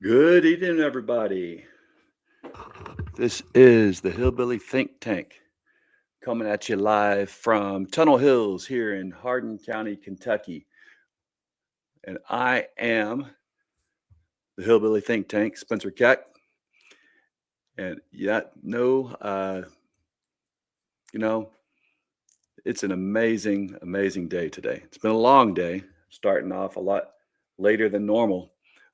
Good evening, everybody. This is the Hillbilly Think Tank coming at you live from Tunnel Hills here in Hardin County, Kentucky. And I am the Hillbilly Think Tank, Spencer Keck. And it's an amazing, amazing day today. It's been a long day, starting off a lot later than normal,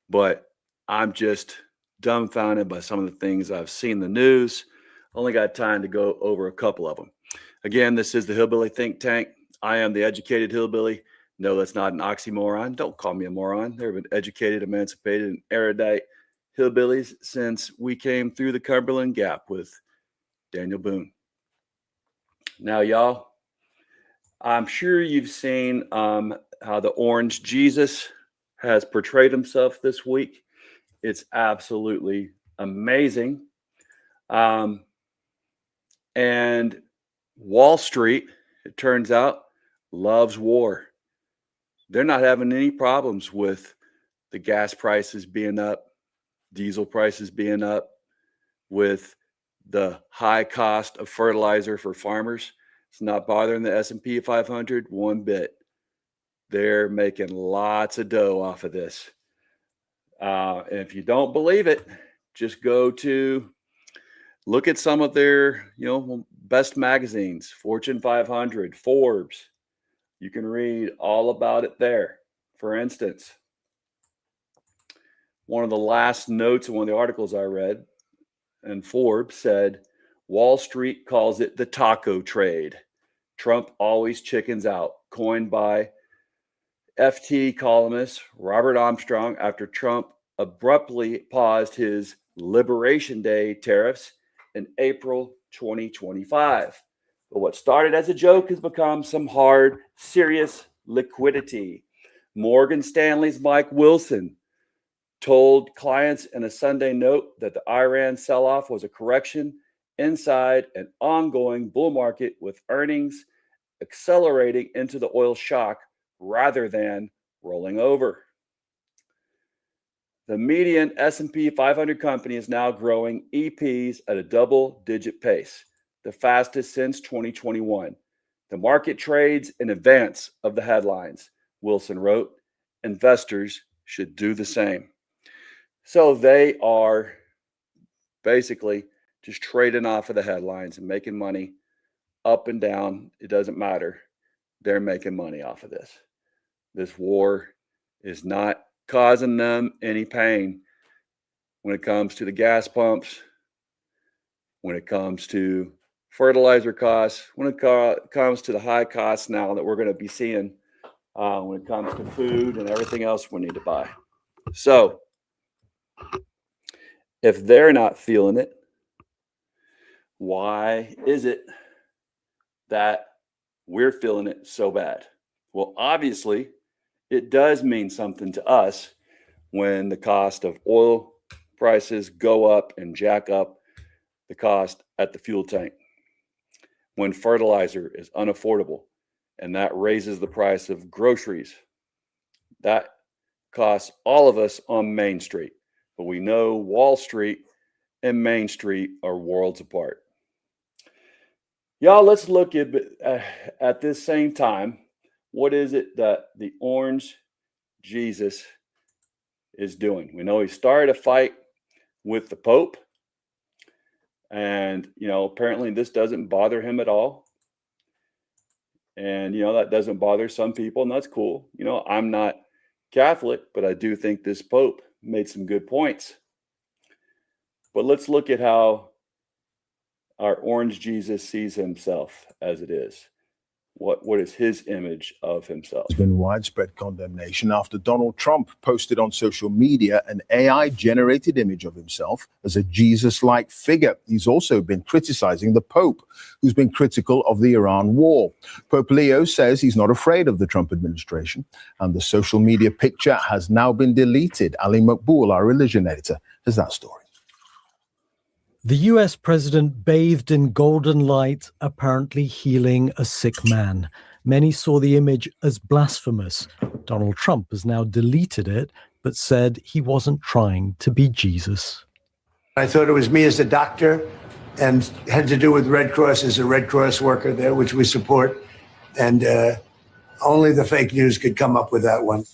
but I'm just dumbfounded by some of the things I've seen in the news. Only got time to go over a couple of them. Again, this is the Hillbilly Think Tank. I am the educated hillbilly. No, that's not an oxymoron. Don't call me a moron. There have been educated, emancipated, and erudite hillbillies since we came through the Cumberland Gap with Daniel Boone. Now, y'all, I'm sure you've seen how the Orange Jesus has portrayed himself this week. It's absolutely amazing. And Wall Street, it turns out, loves war. They're not having any problems with the gas prices being up, diesel prices being up, with the high cost of fertilizer for farmers. It's not bothering the S&P 500 one bit. They're making lots of dough off of this. And if you don't believe it, just look at some of their, best magazines, Fortune 500, Forbes. You can read all about it there. For instance, one of the last notes in one of the articles I read in Forbes said, Wall Street calls it the taco trade. Trump always chickens out, coined by FT columnist Robert Armstrong after Trump abruptly paused his Liberation Day tariffs in April 2025. But what started as a joke has become some hard, serious liquidity. Morgan Stanley's Mike Wilson told clients in a Sunday note that the Iran sell-off was a correction inside an ongoing bull market with earnings accelerating into the oil shock rather than rolling over. The median S&P 500 company is now growing EPs at a double-digit pace, the fastest since 2021. The market trades in advance of the headlines, Wilson wrote. Investors should do the same. So they are basically just trading off of the headlines and making money up and down. It doesn't matter. They're making money off of this. This war is not causing them any pain when it comes to the gas pumps, when it comes to fertilizer costs, when it comes to the high costs now that we're going to be seeing when it comes to food and everything else we need to buy. So if they're not feeling it, why is it that we're feeling it so bad? Well, obviously, it does mean something to us when the cost of oil prices go up and jack up the cost at the fuel tank. When fertilizer is unaffordable and that raises the price of groceries, that costs all of us on Main Street. But we know Wall Street and Main Street are worlds apart. Y'all, let's look at this same time. What is it that the Orange Jesus is doing? We know he started a fight with the Pope. And, apparently this doesn't bother him at all. And, that doesn't bother some people, and that's cool. I'm not Catholic, but I do think this Pope made some good points. But let's look at how our Orange Jesus sees himself as it is. What is his image of himself? There's been widespread condemnation after Donald Trump posted on social media an AI-generated image of himself as a Jesus-like figure. He's also been criticizing the Pope, who's been critical of the Iran war. Pope Leo says he's not afraid of the Trump administration, and the social media picture has now been deleted. Ali Maqbool, our religion editor, has that story. The US president bathed in golden light, apparently healing a sick man. Many saw the image as blasphemous. Donald Trump has now deleted it, but said he wasn't trying to be Jesus. I thought it was me as a doctor and had to do with Red Cross as a Red Cross worker there, which we support. And only the fake news could come up with that one.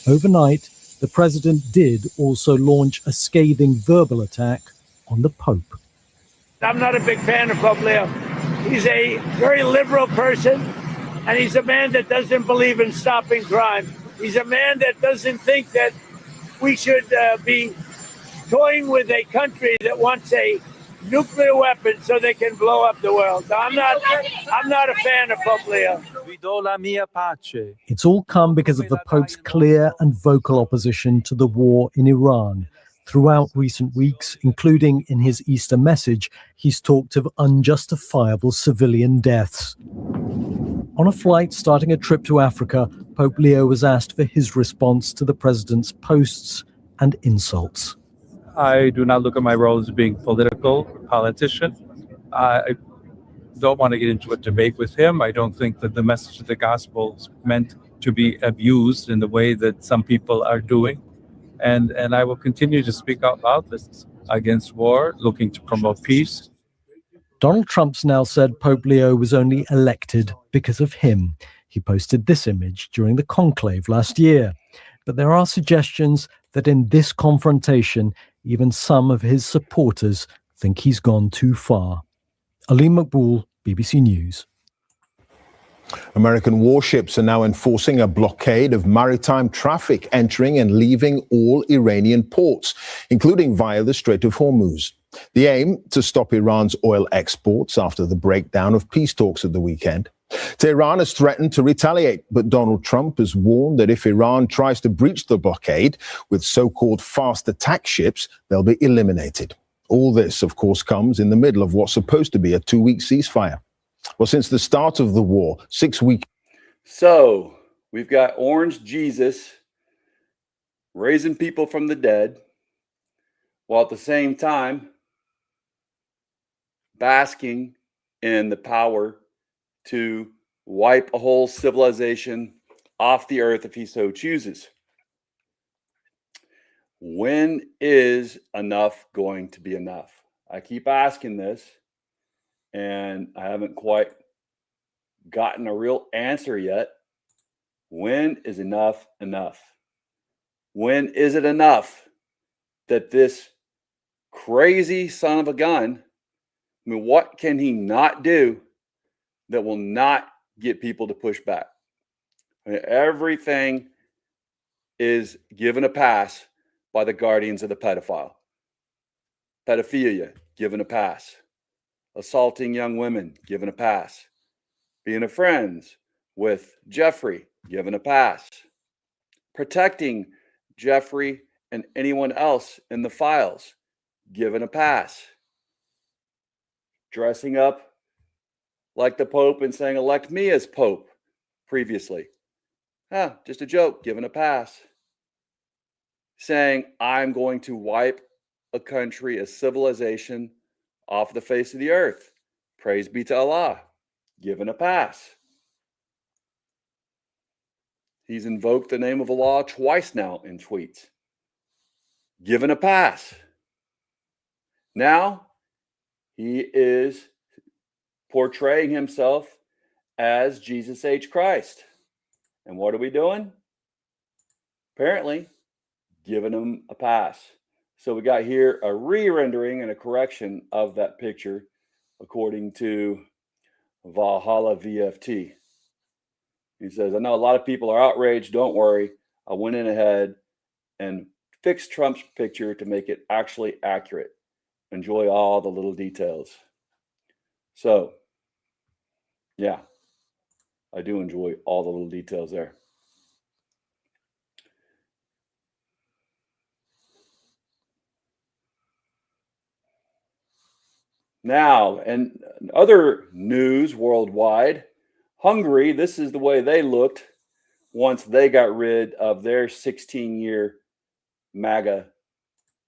Overnight, the president did also launch a scathing verbal attack on the Pope. I'm not a big fan of Pope Leo. He's a very liberal person, and he's a man that doesn't believe in stopping crime. He's a man that doesn't think that we should be toying with a country that wants a nuclear weapon so they can blow up the world. I'm not a fan of Pope Leo. It's all come because of the Pope's clear and vocal opposition to the war in Iran. Throughout recent weeks, including in his Easter message, he's talked of unjustifiable civilian deaths. On a flight starting a trip to Africa, Pope Leo was asked for his response to the president's posts and insults. I do not look at my role as being politician. I don't want to get into a debate with him. I don't think that the message of the gospel is meant to be abused in the way that some people are doing. And I will continue to speak out loud against war, looking to promote peace. Donald Trump's now said Pope Leo was only elected because of him. He posted this image during the conclave last year. But there are suggestions that in this confrontation, even some of his supporters think he's gone too far. Aleem Maqbool, BBC News. American warships are now enforcing a blockade of maritime traffic entering and leaving all Iranian ports, including via the Strait of Hormuz. The aim to stop Iran's oil exports after the breakdown of peace talks at the weekend. Tehran has threatened to retaliate, but Donald Trump has warned that if Iran tries to breach the blockade with so-called fast attack ships, they'll be eliminated. All this, of course, comes in the middle of what's supposed to be a 2-week ceasefire. Well, since the start of the war, 6 weeks. So we've got Orange Jesus raising people from the dead, while at the same time basking in the power to wipe a whole civilization off the earth if he so chooses. When is enough going to be enough? I keep asking this, and I haven't quite gotten a real answer yet. When is enough enough? When is it enough that this crazy son of a gun, I mean, what can he not do that will not get people to push back? I mean, everything is given a pass by the guardians of the pedophile. Pedophilia, given a pass. Assaulting young women, given a pass. Being a friends with Jeffrey, given a pass. Protecting Jeffrey and anyone else in the files, given a pass. Dressing up like the Pope and saying, elect me as Pope previously. Just a joke, given a pass. Saying, I'm going to wipe a country, a civilization off the face of the earth. Praise be to Allah. Given a pass. He's invoked the name of Allah twice now in tweets. Given a pass. Now, he is portraying himself as Jesus H. Christ. And what are we doing? Apparently, giving him a pass. So we got here a re-rendering and a correction of that picture, according to Valhalla VFT. He says, I know a lot of people are outraged. Don't worry. I went in ahead and fixed Trump's picture to make it actually accurate. Enjoy all the little details. So, yeah, I do enjoy all the little details there. Now, and other news worldwide, Hungary, this is the way they looked once they got rid of their 16-year MAGA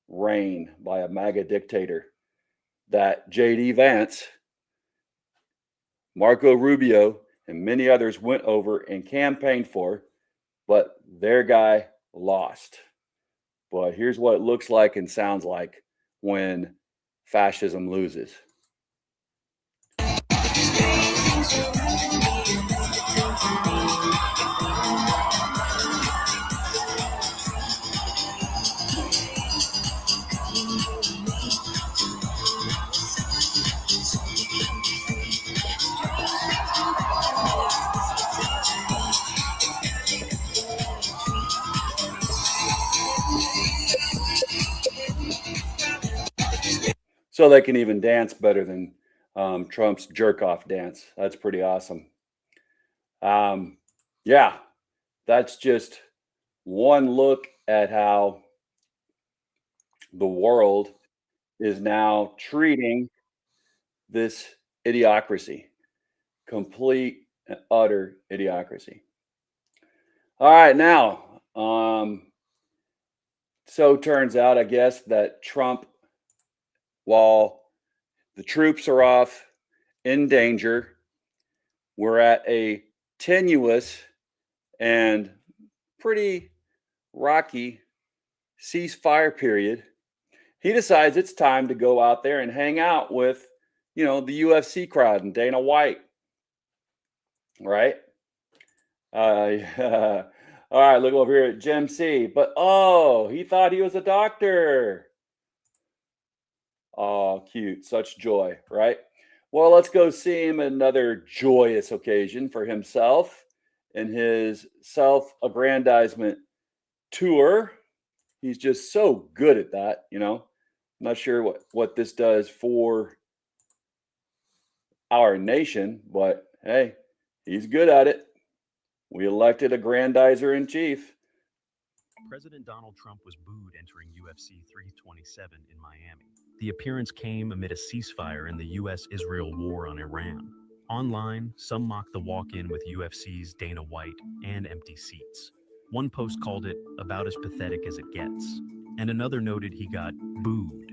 reign by a MAGA dictator that J.D. Vance, Marco Rubio, and many others went over and campaigned for, but their guy lost. But here's what it looks like and sounds like when fascism loses. So they can even dance better than Trump's jerk-off dance. That's pretty awesome. Yeah, that's just one look at how the world is now treating this idiocracy. Complete and utter idiocracy. All right, now, so it turns out, I guess, that Trump, while the troops are off in danger, we're at a tenuous and pretty rocky ceasefire period. He decides it's time to go out there and hang out with, the UFC crowd and Dana White, right? All right, look over here at Jim C. But he thought he was a doctor. Oh, cute. Such joy, right? Well, let's go see him another joyous occasion for himself in his self-aggrandizement tour. He's just so good at that, I'm not sure what this does for our nation, but hey, he's good at it. We elected a grandizer in chief. President Donald Trump was booed entering UFC 327 in Miami. The appearance came amid a ceasefire in the U.S.-Israel war on Iran. Online, some mocked the walk-in with UFC's Dana White and empty seats. One post called it about as pathetic as it gets, and another noted he got booed.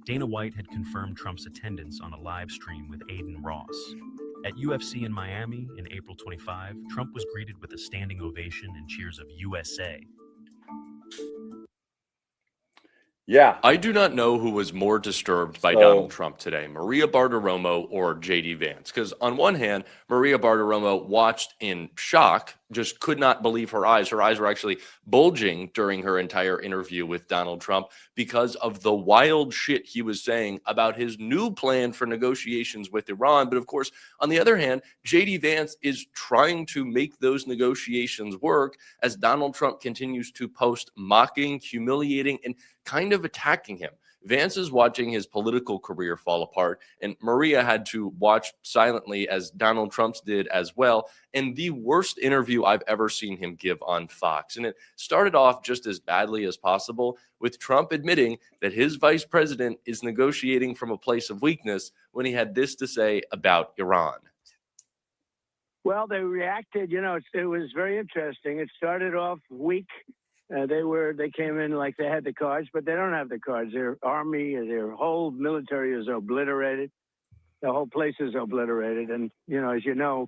Dana White had confirmed Trump's attendance on a live stream with Aiden Ross. At UFC in Miami in April 25, Trump was greeted with a standing ovation and cheers of USA. Yeah. I do not know who was more disturbed by Donald Trump today, Maria Bartiromo or J.D. Vance. Because on one hand, Maria Bartiromo watched in shock, just could not believe her eyes. Her eyes were actually bulging during her entire interview with Donald Trump because of the wild shit he was saying about his new plan for negotiations with Iran. But of course, on the other hand, J.D. Vance is trying to make those negotiations work as Donald Trump continues to post mocking, humiliating, and kind of attacking him. Vance is watching his political career fall apart, and Maria had to watch silently as Donald Trump's did as well. And the worst interview I've ever seen him give on Fox. And it started off just as badly as possible, with Trump admitting that his vice president is negotiating from a place of weakness when he had this to say about Iran. Well, they reacted, it was very interesting. It started off weak. They came in like they had the cards, but they don't have the cards. Their army, their whole military is obliterated. The whole place is obliterated. And, as you know,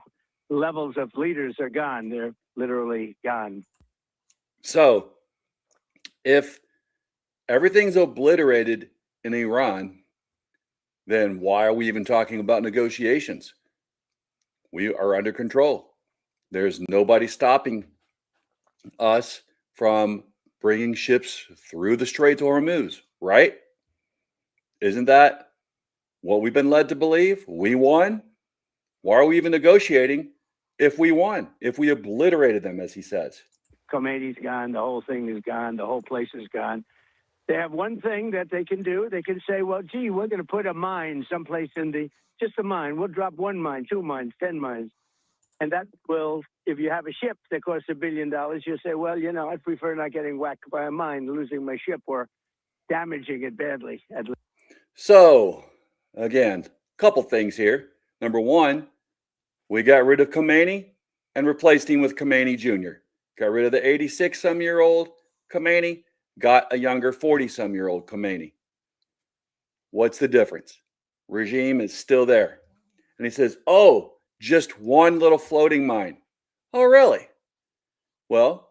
levels of leaders are gone. They're literally gone. So if everything's obliterated in Iran, then why are we even talking about negotiations? We are under control. There's nobody stopping us from bringing ships through the Straits of Hormuz, right? Isn't that what we've been led to believe? We won. Why are we even negotiating if we won, if we obliterated them, as he says? Khomeini's gone. The whole thing is gone. The whole place is gone. They have one thing that they can do. They can say, well, gee, we're going to put a mine someplace just a mine. We'll drop 1 mine, 2 mines, 10 mines. And that will, if you have a ship that costs $1 billion, you'll say, well, I prefer not getting whacked by a mine, losing my ship or damaging it badly. So, again, a couple things here. Number one, we got rid of Khomeini and replaced him with Khomeini Jr. Got rid of the 86-some-year-old Khomeini, got a younger 40-some-year-old Khomeini. What's the difference? Regime is still there. And he says, just one little floating mine. Oh, really? Well,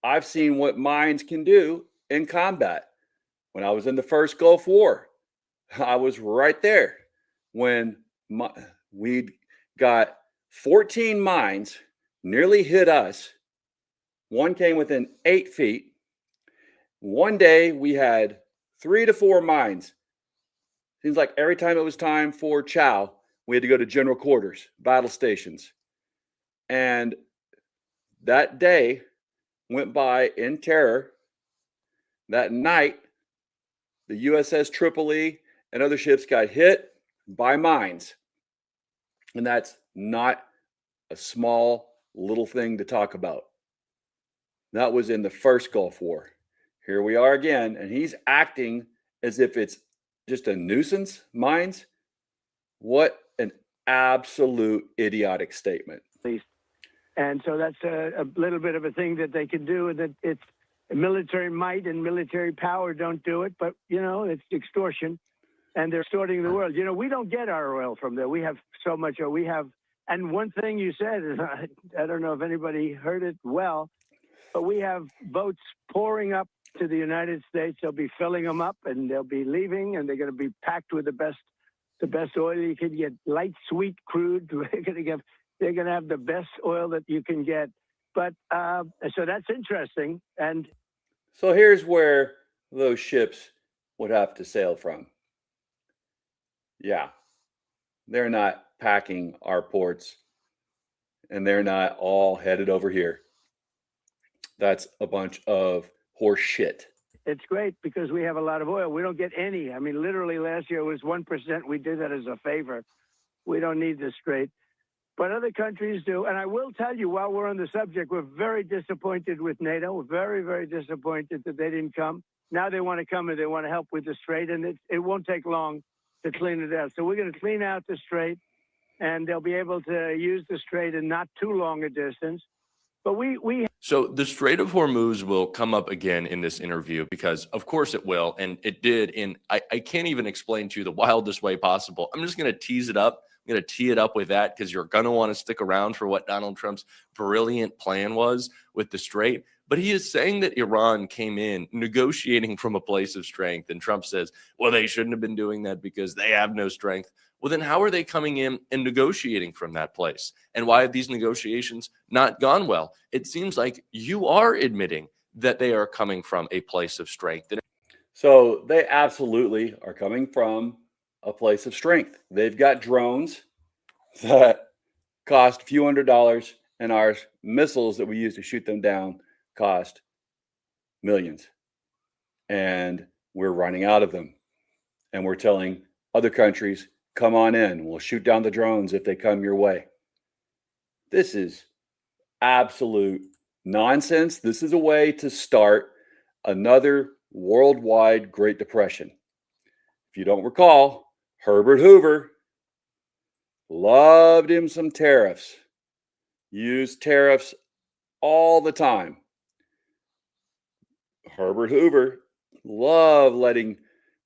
I've seen what mines can do in combat. When I was in the first Gulf War, I was right there when we got 14 mines nearly hit us. One came within 8 feet. One day we had 3 to 4 mines. Seems like every time it was time for chow, we had to go to general quarters, battle stations. And that day went by in terror. That night, the USS Tripoli and other ships got hit by mines. And that's not a small little thing to talk about. That was in the first Gulf War. Here we are again, and he's acting as if it's just a nuisance, mines. What an absolute idiotic statement. And so that's a little bit of a thing that they can do, and that it's military might and military power don't do it, but, you know, it's extortion, and they're extorting the world. You know, we don't get our oil from there. We have so much, we have, and one thing you said, is I don't know if anybody heard it well, but we have boats pouring up to the United States. They'll be filling them up, and they'll be leaving, and they're going to be packed with the best oil you can get, light, sweet crude. They're going to have the best oil that you can get. But so that's interesting. And so here's where those ships would have to sail from. Yeah, they're not packing our ports, and they're not all headed over here. That's a bunch of horse shit. It's great because we have a lot of oil. We don't get any. I mean, literally last year it was 1%. We did that as a favor. We don't need the Strait. But other countries do. And I will tell you, while we're on the subject, we're very disappointed with NATO. We're very, very disappointed that they didn't come. Now they want to come and they want to help with the Strait. And it won't take long to clean it out. So we're going to clean out the Strait, and they'll be able to use the Strait in not too long a distance. But So the Strait of Hormuz will come up again in this interview because, of course, it will. And it did. And I can't even explain to you the wildest way possible. I'm just going to tease it up. I'm going to tee it up with that because you're going to want to stick around for what Donald Trump's brilliant plan was with the Strait. But he is saying that Iran came in negotiating from a place of strength. And Trump says, well, they shouldn't have been doing that because they have no strength. Well, then how are they coming in and negotiating from that place? And why have these negotiations not gone well? It seems like you are admitting that they are coming from a place of strength. So they absolutely are coming from a place of strength. They've got drones that cost a few $100s, and our missiles that we use to shoot them down cost millions. And we're running out of them. And we're telling other countries, come on in. We'll shoot down the drones if they come your way. This is absolute nonsense. This is a way to start another worldwide Great Depression. If you don't recall, Herbert Hoover loved him some tariffs. Used tariffs all the time. Herbert Hoover loved letting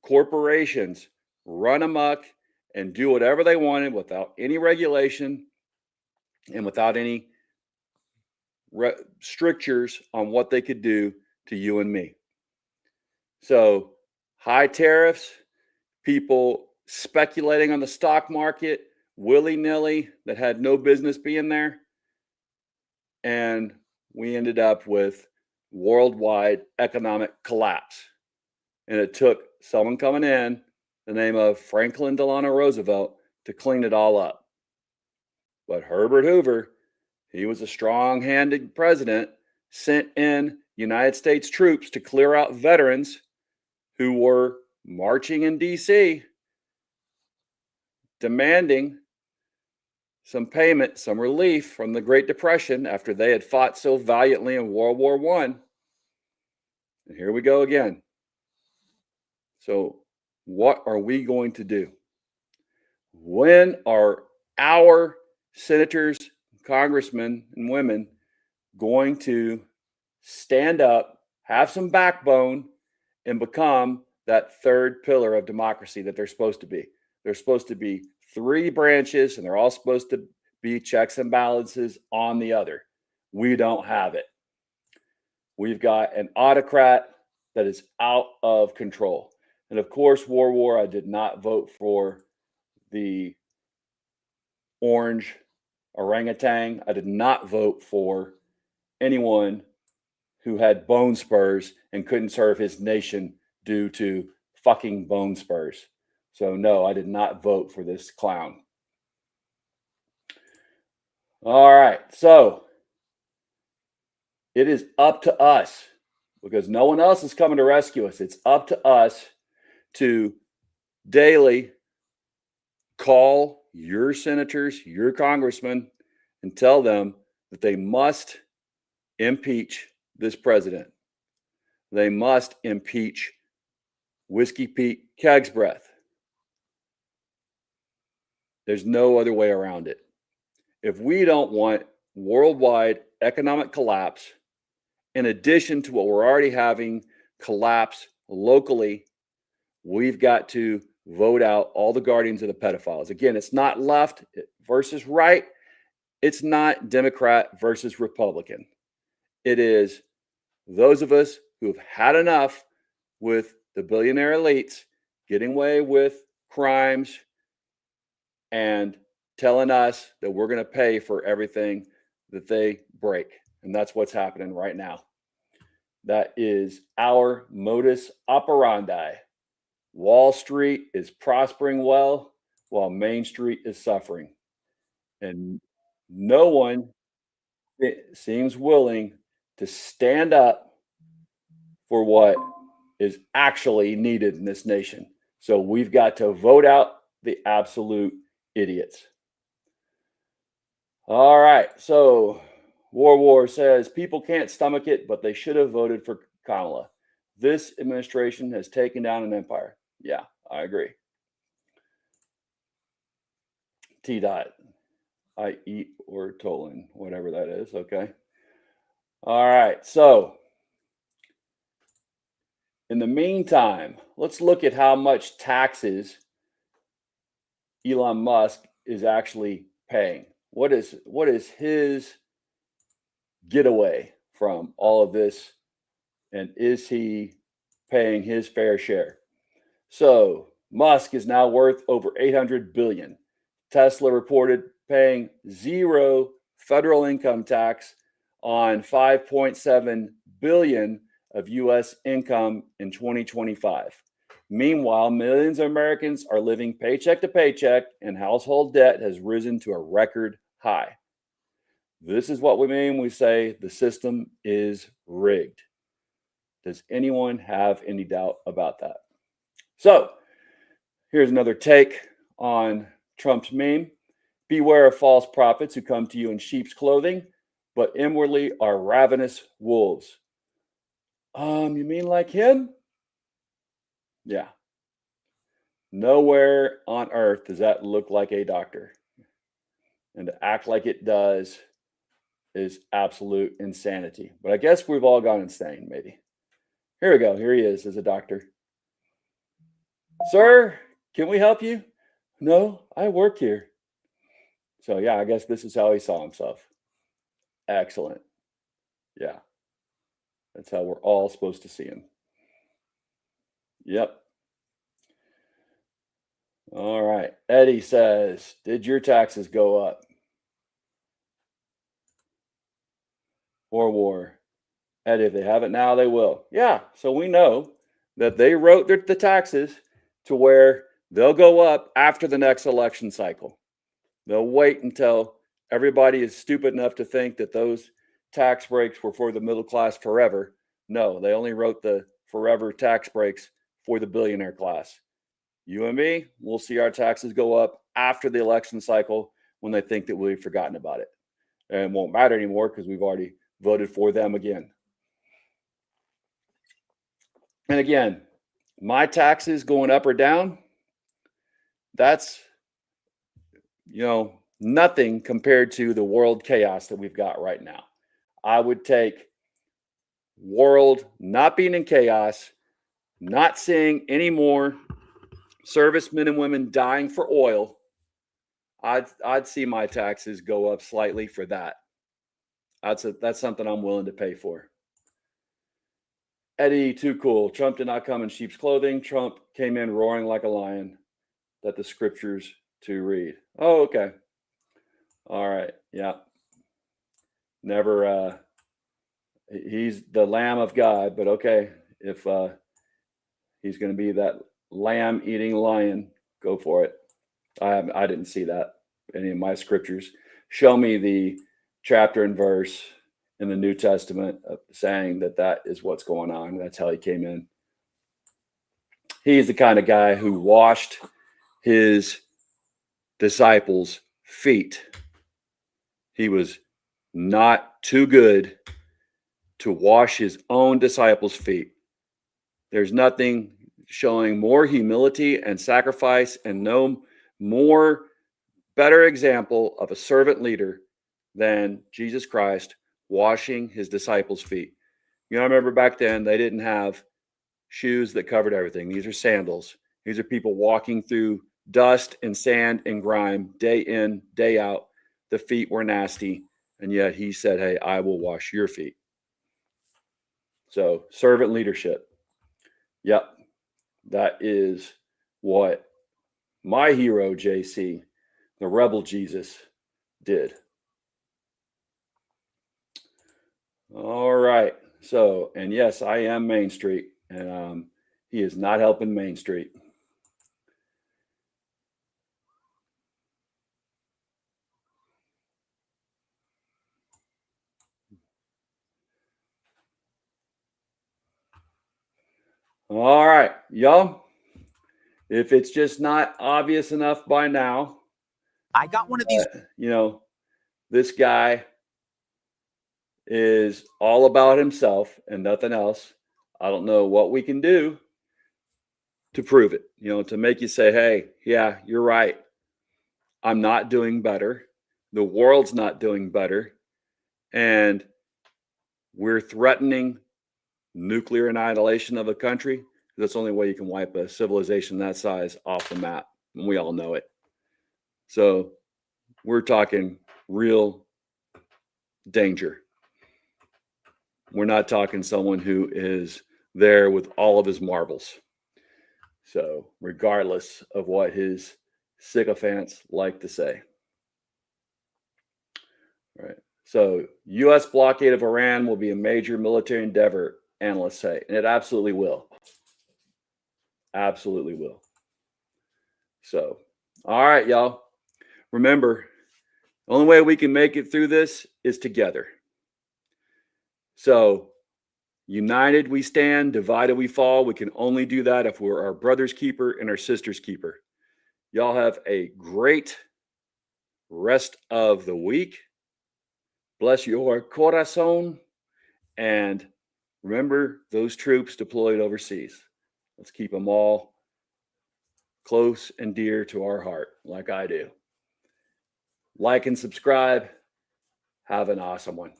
corporations run amok and do whatever they wanted without any regulation and without any strictures on what they could do to you and me. So high tariffs, people speculating on the stock market willy-nilly that had no business being there. And we ended up with worldwide economic collapse. And it took someone coming in, the name of Franklin Delano Roosevelt, to clean it all up. But Herbert Hoover, he was a strong-handed president, sent in United States troops to clear out veterans who were marching in D.C., demanding some payment, some relief from the Great Depression after they had fought so valiantly in World War I. And here we go again. So what are we going to do? When are our senators, congressmen, and women going to stand up, have some backbone, and become that third pillar of democracy that they're supposed to be? They're supposed to be 3 branches, and they're all supposed to be checks and balances on the other. We don't have it. We've got an autocrat that is out of control. And of course, war, I did not vote for the orange orangutan. I did not vote for anyone who had bone spurs and couldn't serve his nation due to fucking bone spurs. So no, I did not vote for this clown. All right, so it is up to us, because no one else is coming to rescue us. It's up to us to daily call your senators, your congressmen, and tell them that they must impeach this president. They must impeach Whiskey Pete Keg's Breath. There's no other way around it. If we don't want worldwide economic collapse, in addition to what we're already having collapse locally, we've got to vote out all the guardians of the pedophiles. Again, it's not left versus right. It's not Democrat versus Republican. It is those of us who have had enough with the billionaire elites getting away with crimes and telling us that we're going to pay for everything that they break. And that's what's happening right now. That is our modus operandi. Wall Street is prospering well, while Main Street is suffering. And no one seems willing to stand up for what is actually needed in this nation. So we've got to vote out the absolute idiots. All right. So War says people can't stomach it, but they should have voted for Kamala. This administration has taken down an empire. Yeah, I agree. T-Dot. I eat or Tolan, whatever that is. Okay. All right. So in the meantime, let's look at how much taxes Elon Musk is actually paying. What is his getaway from all of this? And is he paying his fair share? So Musk is now worth over $800 billion. Tesla reported paying zero federal income tax on $5.7 billion of U.S. income in 2025. Meanwhile, millions of Americans are living paycheck to paycheck, and household debt has risen to a record high. This is what we mean when we say the system is rigged. Does anyone have any doubt about that? So here's another take on Trump's meme. Beware of false prophets who come to you in sheep's clothing, but inwardly are ravenous wolves. You mean like him? Yeah. Nowhere on earth does that look like a doctor. And to act like it does is absolute insanity. But I guess we've all gone insane, maybe. Here we go. Here he is as a doctor. Sir, can we help you? No, I work here. So yeah, I guess this is how he saw himself. Excellent. Yeah. That's how we're all supposed to see him. Yep. All right. Eddie says, did your taxes go up? Or war? Eddie, if they haven't now, they will. Yeah. So we know that they wrote the taxes to where they'll go up after the next election cycle. They'll wait until everybody is stupid enough to think that those tax breaks were for the middle class forever. No, they only wrote the forever tax breaks for the billionaire class. You and me, we'll see our taxes go up after the election cycle when they think that we've forgotten about it. And it won't matter anymore because we've already voted for them again. And again, my taxes going up or down, that's, nothing compared to the world chaos that we've got right now. I would take world not being in chaos, not seeing any more servicemen and women dying for oil. I'd see my taxes go up slightly for that. That's something I'm willing to pay for. Eddie, too cool. Trump did not come in sheep's clothing. Trump came in roaring like a lion. That the scriptures to read. Oh, okay. All right. Yeah. Never. He's the Lamb of God, but okay. If he's going to be that lamb eating lion, go for it. I didn't see that in any of my scriptures. Show me the chapter and verse in the New Testament saying that is what's going on. That's how he came in. He's the kind of guy who washed his disciples' feet. He was not too good to wash his own disciples' feet. There's nothing showing more humility and sacrifice and no more better example of a servant leader than Jesus Christ washing his disciples' feet. You know, I remember back then they didn't have shoes that covered everything. These are sandals. These are people walking through dust and sand and grime day in, day out. The feet were nasty. And yet he said, hey, I will wash your feet. So servant leadership. Yep. That is what my hero, JC, the rebel Jesus, did. All right. So, and yes, I am Main Street, and he is not helping Main Street. All right, y'all. If it's just not obvious enough by now, I got one of these. You know, this guy is all about himself and nothing else. I don't know what we can do to prove it, you know, to make you say, hey, yeah, you're right. I'm not doing better. The world's not doing better. And we're threatening nuclear annihilation of a country. That's the only way you can wipe a civilization that size off the map. And we all know it. So we're talking real danger. We're not talking someone who is there with all of his marbles. So regardless of what his sycophants like to say. All right. So U.S. blockade of Iran will be a major military endeavor, analysts say. And it absolutely will. Absolutely will. So, all right, y'all. Remember, the only way we can make it through this is together. So, united we stand, divided we fall. We can only do that if we're our brother's keeper and our sister's keeper. Y'all have a great rest of the week. Bless your corazón. And remember those troops deployed overseas. Let's keep them all close and dear to our heart, like I do. Like and subscribe. Have an awesome one.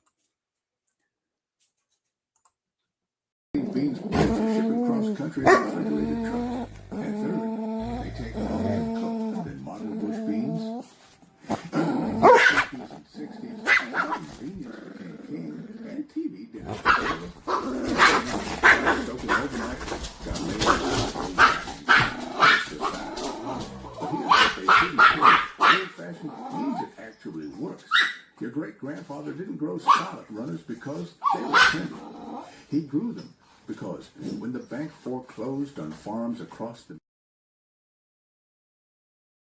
Beans shipping cross country on refrigerated trucks. And third, they take long and cooked than modern bush beans. In the 50s and 60s, convenience became king and TV did it. Soaking overnight got made but here's what they old-fashioned means it actually works. Your great-grandfather didn't grow salad runners because they were tender. He grew them because when the bank foreclosed on farms across the